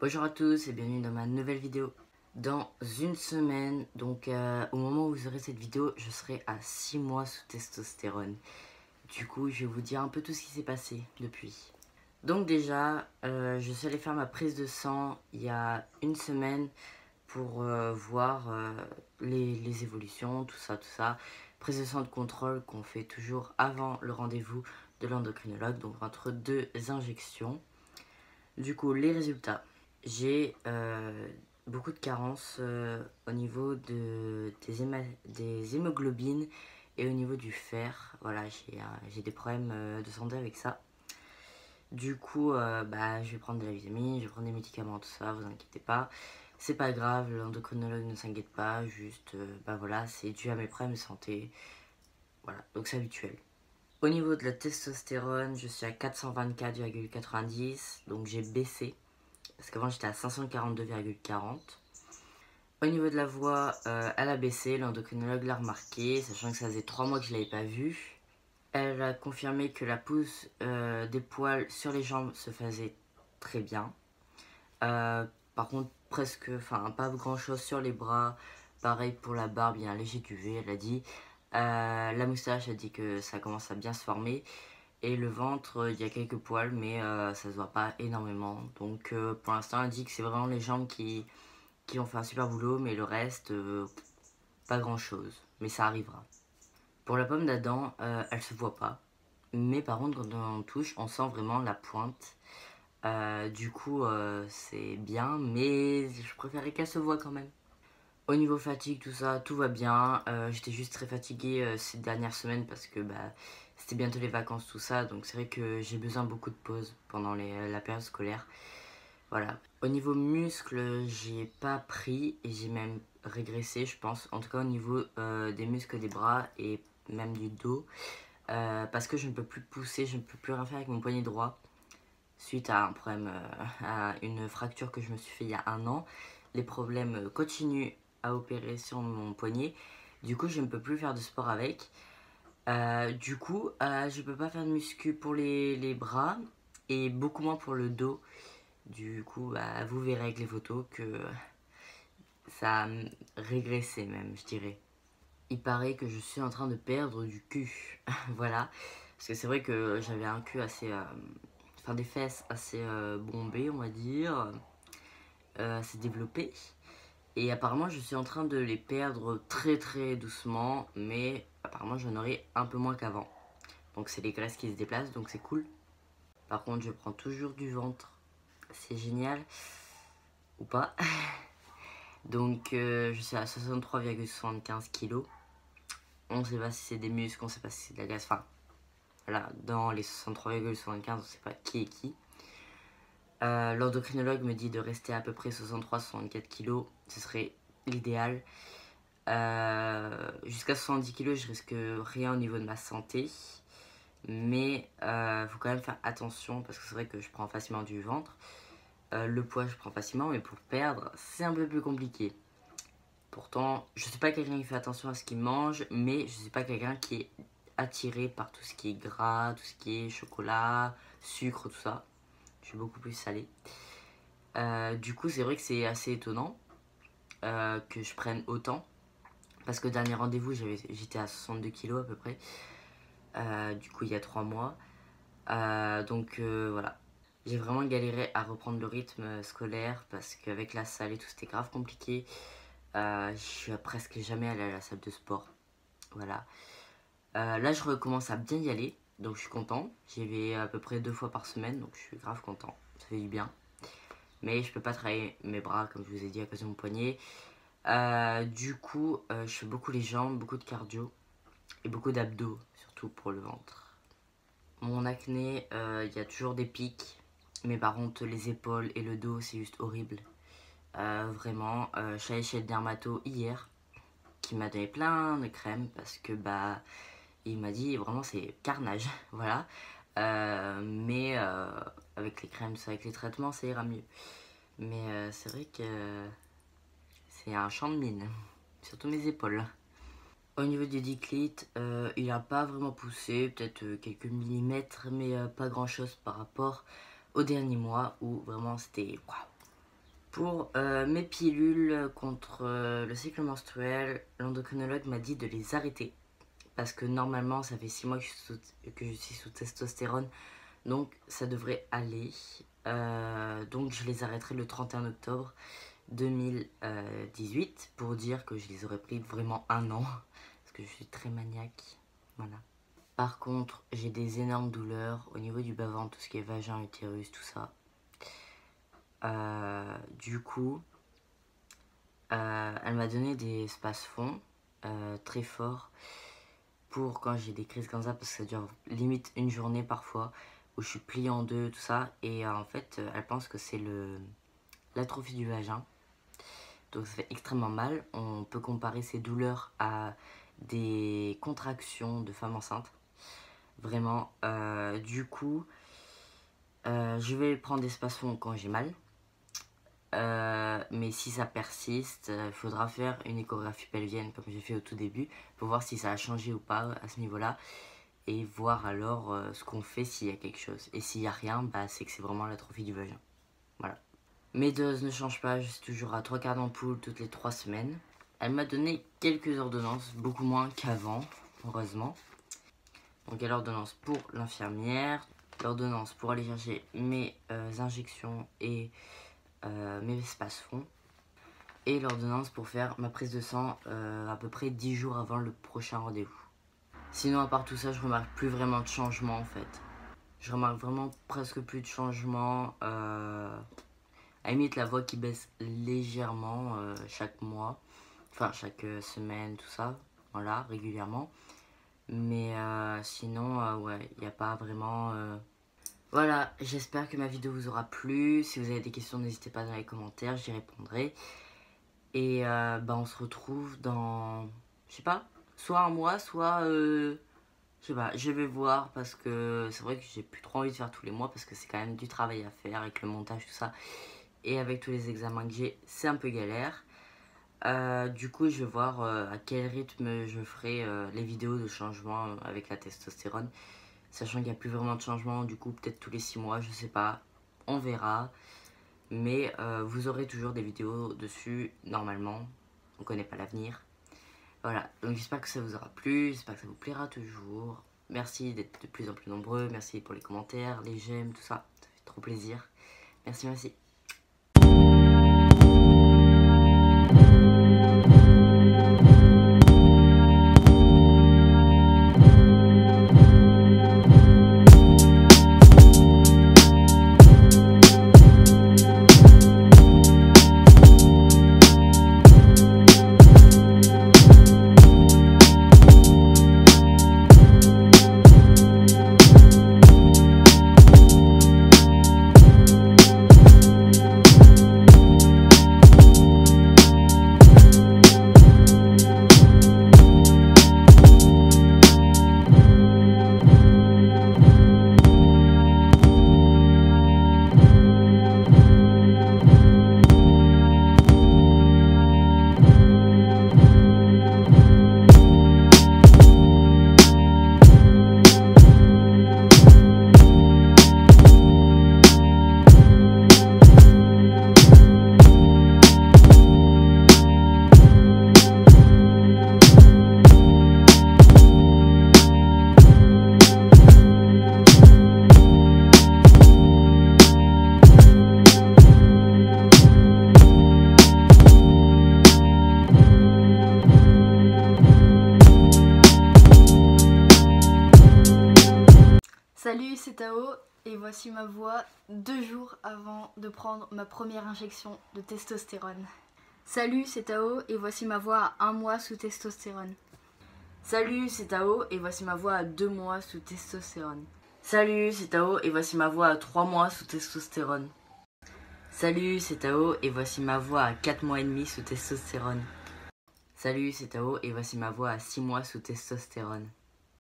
Bonjour à tous et bienvenue dans ma nouvelle vidéo. Dans une semaine, donc au moment où vous aurez cette vidéo, je serai à 6 mois sous testostérone. Du coup, je vais vous dire un peu tout ce qui s'est passé depuis. Donc déjà, je suis allé faire ma prise de sang il y a une semaine pour voir les évolutions, tout ça. Prise de sang de contrôle qu'on fait toujours avant le rendez-vous de l'endocrinologue, donc entre deux injections. Du coup, les résultats. J'ai beaucoup de carences au niveau des hémoglobines et au niveau du fer. Voilà, j'ai des problèmes de santé avec ça. Du coup, je vais prendre de la vitamine, je vais prendre des médicaments, tout ça, vous inquiétez pas. C'est pas grave, l'endocrinologue ne s'inquiète pas, juste, voilà, c'est dû à mes problèmes de santé. Voilà, donc c'est habituel. Au niveau de la testostérone, je suis à 424,90, donc j'ai baissé. Parce qu'avant j'étais à 542,40. Au niveau de la voix, elle a baissé, l'endocrinologue l'a remarqué, sachant que ça faisait 3 mois que je ne l'avais pas vue. Elle a confirmé que la pousse des poils sur les jambes se faisait très bien. Par contre, pas grand chose sur les bras. Pareil pour la barbe, il y a un léger duvet, elle a dit. La moustache, elle dit que ça commence à bien se former. Et le ventre, il y a quelques poils, mais ça se voit pas énormément. Donc pour l'instant, elle dit que c'est vraiment les jambes qui ont fait un super boulot, mais le reste, pas grand chose. Mais ça arrivera. Pour la pomme d'Adam, elle se voit pas. Mais par contre, quand on touche, on sent vraiment la pointe. Du coup, c'est bien, mais je préférais qu'elle se voit quand même. Au niveau fatigue, tout ça, tout va bien. J'étais juste très fatiguée ces dernières semaines parce que c'était bientôt les vacances, tout ça. Donc c'est vrai que j'ai besoin beaucoup de pauses pendant la période scolaire. Voilà. Au niveau muscles, j'ai pas pris et j'ai même régressé, je pense. En tout cas au niveau des muscles des bras et même du dos. Parce que je ne peux plus pousser, je ne peux plus rien faire avec mon poignet droit. Suite à un problème, à une fracture que je me suis fait il y a 1 an. Les problèmes continuent à opérer sur mon poignet. Du coup, je ne peux plus faire de sport avec. Du coup, je peux pas faire de muscu pour les bras et beaucoup moins pour le dos. Du coup, vous verrez avec les photos que ça a régressé même, je dirais. Il paraît que je suis en train de perdre du cul. Voilà. Parce que c'est vrai que j'avais un cul assez... enfin, des fesses assez bombées, on va dire. Assez développées. Et apparemment, je suis en train de les perdre très très doucement. Mais apparemment, j'en aurai un peu moins qu'avant. Donc c'est les graisses qui se déplacent, donc c'est cool. Par contre, je prends toujours du ventre. C'est génial. Ou pas. Donc je suis à 63,75 kg. On ne sait pas si c'est des muscles, on ne sait pas si c'est de la graisse. Enfin, voilà, dans les 63,75, on ne sait pas qui est qui. L'endocrinologue me dit de rester à peu près 63-64 kg. Ce serait l'idéal. Jusqu'à 70 kg, je risque rien au niveau de ma santé. Mais faut quand même faire attention parce que c'est vrai que je prends facilement du ventre. Le poids, je prends facilement, mais pour perdre, c'est un peu plus compliqué. Pourtant, je suis pas quelqu'un qui fait attention à ce qu'il mange, mais je suis pas quelqu'un qui est attiré par tout ce qui est gras, tout ce qui est chocolat, sucre, tout ça. Je suis beaucoup plus salé. Du coup, c'est vrai que c'est assez étonnant que je prenne autant. Parce que dernier rendez-vous, j'étais à 62 kg à peu près. Du coup, il y a 3 mois. Donc voilà. J'ai vraiment galéré à reprendre le rythme scolaire parce qu'avec la salle et tout, c'était grave compliqué. Je suis presque jamais allée à la salle de sport. Voilà. Là, je recommence à bien y aller. Donc, je suis content. J'y vais à peu près 2 fois par semaine. Donc, je suis grave content. Ça fait du bien. Mais je peux pas travailler mes bras, comme je vous ai dit, à cause de mon poignet. Du coup, je fais beaucoup les jambes, beaucoup de cardio. Et beaucoup d'abdos, surtout pour le ventre. Mon acné, il y a toujours des pics. Mais par contre, les épaules et le dos, c'est juste horrible. Vraiment, je suis allée chez le dermato hier, qui m'a donné plein de crèmes parce que il m'a dit vraiment c'est carnage, voilà. Mais avec les crèmes, avec les traitements, ça ira mieux. Mais c'est vrai que c'est un champ de mine, surtout mes épaules. Au niveau du déclite, il n'a pas vraiment poussé, peut-être quelques millimètres, mais pas grand chose par rapport au dernier mois où vraiment c'était waouh. Pour mes pilules contre le cycle menstruel, l'endocrinologue m'a dit de les arrêter. Parce que normalement, ça fait 6 mois que je suis sous testostérone. Donc, ça devrait aller. Donc, je les arrêterai le 31 octobre 2018. Pour dire que je les aurais pris vraiment 1 an. Parce que je suis très maniaque. Voilà. Par contre, j'ai des énormes douleurs au niveau du bas-ventre, tout ce qui est vagin, utérus, tout ça. Du coup, elle m'a donné des spasfon très forts pour quand j'ai des crises comme ça, parce que ça dure limite une journée parfois, où je suis pliée en deux, tout ça. Et en fait, elle pense que c'est l'atrophie du vagin. Donc ça fait extrêmement mal. On peut comparer ces douleurs à des contractions de femme enceinte. Vraiment. Du coup, je vais prendre des spasfon quand j'ai mal. Mais si ça persiste, il faudra faire une échographie pelvienne comme j'ai fait au tout début pour voir si ça a changé ou pas à ce niveau-là et voir alors ce qu'on fait s'il y a quelque chose. Et s'il n'y a rien, bah, c'est que c'est vraiment l'atrophie du vagin. Voilà. Mes doses ne changent pas, je suis toujours à 3 quarts d'ampoule toutes les 3 semaines. Elle m'a donné quelques ordonnances, beaucoup moins qu'avant, heureusement. Donc il y a l'ordonnance pour l'infirmière, l'ordonnance pour aller chercher mes injections et mes spasfon, et l'ordonnance pour faire ma prise de sang à peu près 10 jours avant le prochain rendez-vous. Sinon, à part tout ça, je remarque plus vraiment de changement en fait. Je remarque vraiment presque plus de changement. À la limite, la voix qui baisse légèrement chaque mois, enfin chaque semaine, tout ça, voilà, régulièrement. Mais sinon, ouais, il n'y a pas vraiment... Voilà, j'espère que ma vidéo vous aura plu. Si vous avez des questions, n'hésitez pas dans les commentaires, j'y répondrai. Et bah on se retrouve dans, je sais pas, soit un mois, soit, je sais pas, je vais voir parce que c'est vrai que j'ai plus trop envie de faire tous les mois parce que c'est quand même du travail à faire avec le montage, tout ça. Et avec tous les examens que j'ai, c'est un peu galère. Du coup, je vais voir à quel rythme je ferai les vidéos de changement avec la testostérone. Sachant qu'il n'y a plus vraiment de changement, du coup peut-être tous les 6 mois, je sais pas, on verra. Mais vous aurez toujours des vidéos dessus, normalement, on connaît pas l'avenir. Voilà, donc j'espère que ça vous aura plu, j'espère que ça vous plaira toujours. Merci d'être de plus en plus nombreux, merci pour les commentaires, les j'aime, tout ça, ça fait trop plaisir. Merci, merci. Salut, c'est Tao et voici ma voix 2 jours avant de prendre ma première injection de testostérone. Salut, c'est Tao et voici ma voix à 1 mois sous testostérone. Salut, c'est Tao et voici ma voix à 2 mois sous testostérone. Salut, c'est Tao et voici ma voix à 3 mois sous testostérone. Salut, c'est Tao et voici ma voix à 4 mois et demi sous testostérone. Salut, c'est Tao et voici ma voix à 6 mois sous testostérone.